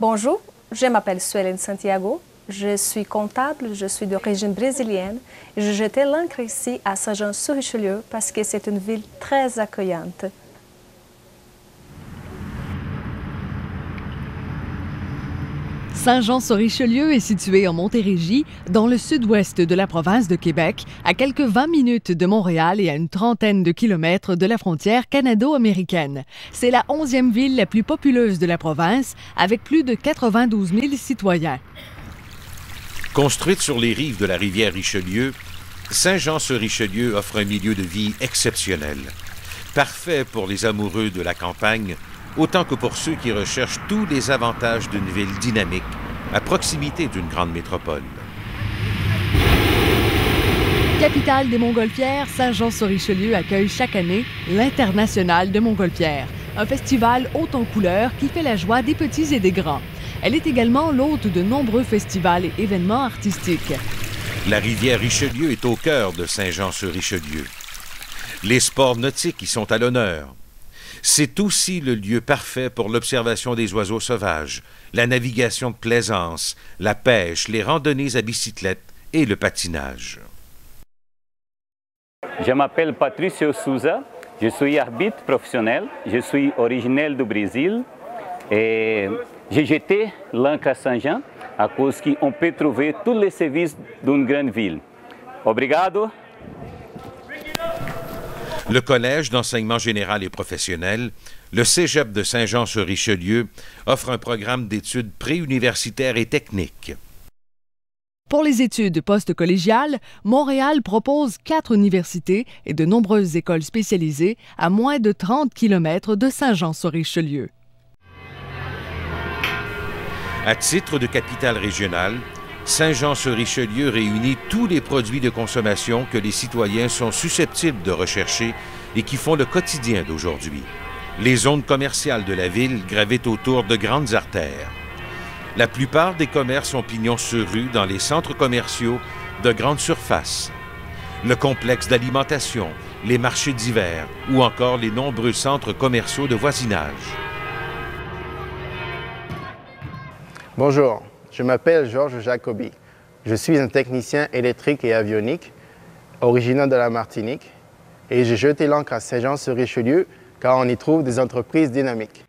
Bonjour, je m'appelle Suelen Santiago, je suis comptable, je suis d'origine brésilienne et je jetais l'ancre ici à Saint-Jean-sur-Richelieu parce que c'est une ville très accueillante. Saint-Jean-sur-Richelieu est situé en Montérégie, dans le sud-ouest de la province de Québec, à quelques 20 minutes de Montréal et à une trentaine de kilomètres de la frontière canado-américaine. C'est la 11e ville la plus populeuse de la province, avec plus de 92 000 citoyens. Construite sur les rives de la rivière Richelieu, Saint-Jean-sur-Richelieu offre un milieu de vie exceptionnel, parfait pour les amoureux de la campagne, autant que pour ceux qui recherchent tous les avantages d'une ville dynamique à proximité d'une grande métropole. Capitale des Montgolfières, Saint-Jean-sur-Richelieu accueille chaque année l'International de Montgolfière, un festival haut en couleurs qui fait la joie des petits et des grands. Elle est également l'hôte de nombreux festivals et événements artistiques. La rivière Richelieu est au cœur de Saint-Jean-sur-Richelieu. Les sports nautiques y sont à l'honneur. C'est aussi le lieu parfait pour l'observation des oiseaux sauvages, la navigation de plaisance, la pêche, les randonnées à bicyclette et le patinage. Je m'appelle Patricio Souza, je suis arbitre professionnel, je suis originaire du Brésil et j'ai jeté l'ancre à Saint-Jean à cause qu'on peut trouver tous les services d'une grande ville. Obrigado. Le Collège d'enseignement général et professionnel, le Cégep de Saint-Jean-sur-Richelieu, offre un programme d'études préuniversitaires et techniques. Pour les études postcollégiales, Montréal propose 4 universités et de nombreuses écoles spécialisées à moins de 30 km de Saint-Jean-sur-Richelieu. À titre de capitale régionale, Saint-Jean-sur-Richelieu réunit tous les produits de consommation que les citoyens sont susceptibles de rechercher et qui font le quotidien d'aujourd'hui. Les zones commerciales de la ville gravitent autour de grandes artères. La plupart des commerces ont pignon sur rue dans les centres commerciaux de grande surface. Le complexe d'alimentation, les marchés d'hiver ou encore les nombreux centres commerciaux de voisinage. Bonjour. Je m'appelle Georges Jacobi. Je suis un technicien électrique et avionique, originaire de la Martinique, et j'ai jeté l'ancre à Saint-Jean-sur-Richelieu car on y trouve des entreprises dynamiques.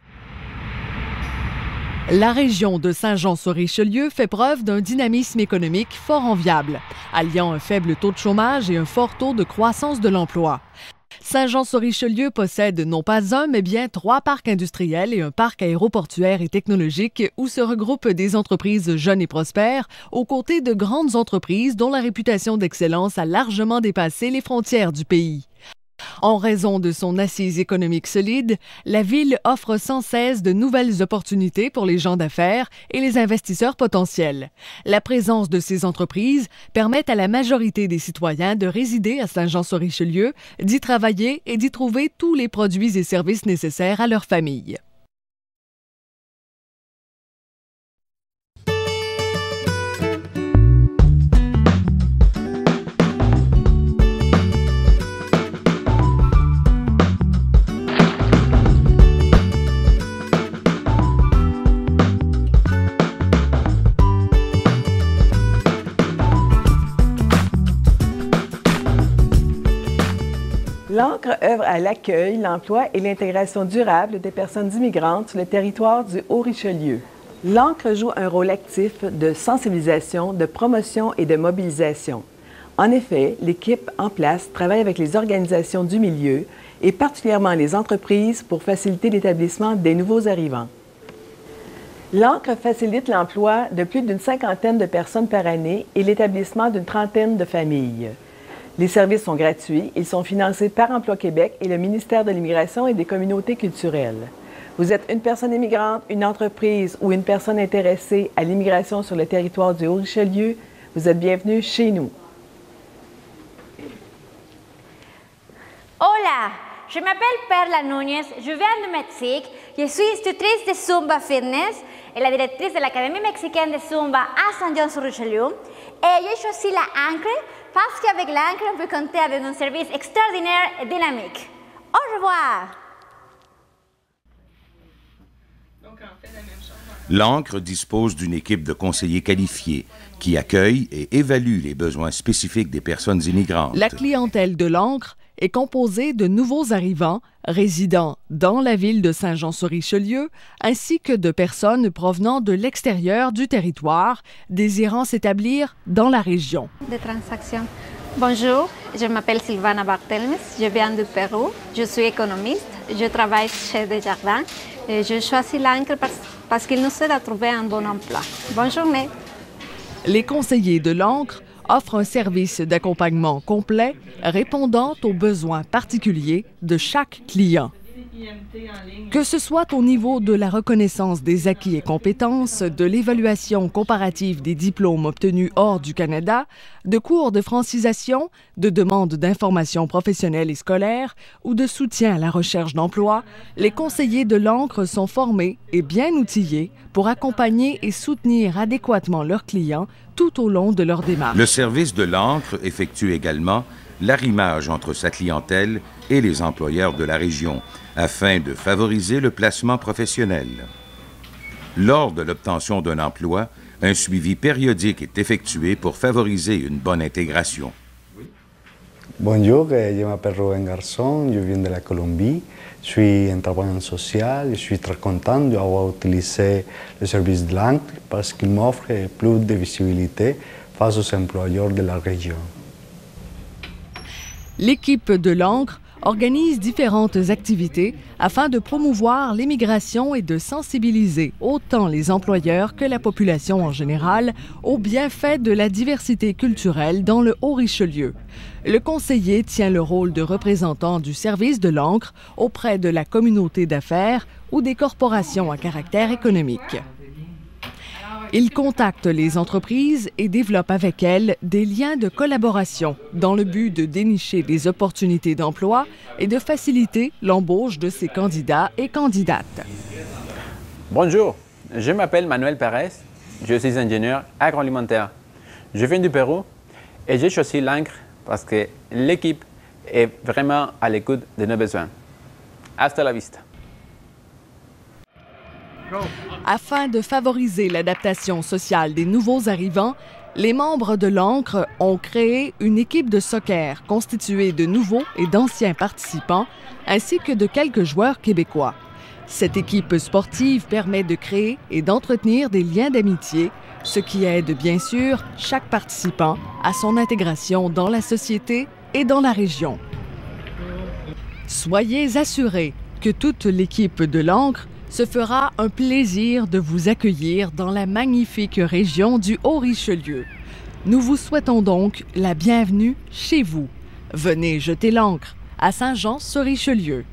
La région de Saint-Jean-sur-Richelieu fait preuve d'un dynamisme économique fort enviable, alliant un faible taux de chômage et un fort taux de croissance de l'emploi. Saint-Jean-sur-Richelieu possède non pas un, mais bien 3 parcs industriels et un parc aéroportuaire et technologique où se regroupent des entreprises jeunes et prospères, aux côtés de grandes entreprises dont la réputation d'excellence a largement dépassé les frontières du pays. En raison de son assise économique solide, la ville offre sans cesse de nouvelles opportunités pour les gens d'affaires et les investisseurs potentiels. La présence de ces entreprises permet à la majorité des citoyens de résider à Saint-Jean-sur-Richelieu, d'y travailler et d'y trouver tous les produits et services nécessaires à leur famille. L'ANCRE œuvre à l'accueil, l'emploi et l'intégration durable des personnes immigrantes sur le territoire du Haut-Richelieu. L'ANCRE joue un rôle actif de sensibilisation, de promotion et de mobilisation. En effet, l'équipe en place travaille avec les organisations du milieu et particulièrement les entreprises pour faciliter l'établissement des nouveaux arrivants. L'ANCRE facilite l'emploi de plus d'une 50aine de personnes par année et l'établissement d'une 30aine de familles. Les services sont gratuits, ils sont financés par Emploi Québec et le ministère de l'Immigration et des Communautés culturelles. Vous êtes une personne immigrante, une entreprise ou une personne intéressée à l'immigration sur le territoire du Haut-Richelieu, vous êtes bienvenue chez nous. Hola, je m'appelle Perla Núñez, je viens du Mexique, je suis instructrice de Zumba Fitness et la directrice de l'Académie mexicaine de Zumba à Saint-Jean-sur-Richelieu. Et j'ai choisi la ANCRE parce qu'avec l'ANCRE, on peut compter avec un service extraordinaire et dynamique. Au revoir! Donc, on fait la même chose. L'Ancre dispose d'une équipe de conseillers qualifiés qui accueille et évalue les besoins spécifiques des personnes immigrantes. La clientèle de l'Ancre est composée de nouveaux arrivants résidant dans la ville de Saint-Jean-sur-Richelieu, ainsi que de personnes provenant de l'extérieur du territoire, désirant s'établir dans la région. Des transactions. Bonjour, je m'appelle Sylvana Barthelmes, je viens du Pérou, je suis économiste, je travaille chez Desjardins et je choisis l'Ancre parce qu'il nous aide à trouver un bon emploi. Bonne journée. Les conseillers de l'Ancre offre un service d'accompagnement complet répondant aux besoins particuliers de chaque client. Que ce soit au niveau de la reconnaissance des acquis et compétences, de l'évaluation comparative des diplômes obtenus hors du Canada, de cours de francisation, de demandes d'informations professionnelles et scolaires ou de soutien à la recherche d'emploi, les conseillers de l'Ancre sont formés et bien outillés pour accompagner et soutenir adéquatement leurs clients tout au long de leur démarche. Le service de l'Ancre effectue également l'arrimage entre sa clientèle et les employeurs de la région, afin de favoriser le placement professionnel. Lors de l'obtention d'un emploi, un suivi périodique est effectué pour favoriser une bonne intégration. Bonjour, je m'appelle Rubén Garçon, je viens de la Colombie, je suis un travailleur social, je suis très content d'avoir utilisé le service de l'Ancre parce qu'il m'offre plus de visibilité face aux employeurs de la région. L'équipe de l'Ancre organise différentes activités afin de promouvoir l'immigration et de sensibiliser autant les employeurs que la population en général aux bienfaits de la diversité culturelle dans le Haut-Richelieu. Le conseiller tient le rôle de représentant du service de l'Ancre auprès de la communauté d'affaires ou des corporations à caractère économique. Il contacte les entreprises et développe avec elles des liens de collaboration dans le but de dénicher des opportunités d'emploi et de faciliter l'embauche de ses candidats et candidates. Bonjour, je m'appelle Manuel Pérez, je suis ingénieur agroalimentaire. Je viens du Pérou et j'ai choisi l'Ancre parce que l'équipe est vraiment à l'écoute de nos besoins. Hasta la vista. Afin de favoriser l'adaptation sociale des nouveaux arrivants, les membres de l'Ancre ont créé une équipe de soccer constituée de nouveaux et d'anciens participants, ainsi que de quelques joueurs québécois. Cette équipe sportive permet de créer et d'entretenir des liens d'amitié, ce qui aide bien sûr chaque participant à son intégration dans la société et dans la région. Soyez assurés que toute l'équipe de l'Ancre se fera un plaisir de vous accueillir dans la magnifique région du Haut-Richelieu. Nous vous souhaitons donc la bienvenue chez vous. Venez jeter l'ancre à Saint-Jean-sur-Richelieu.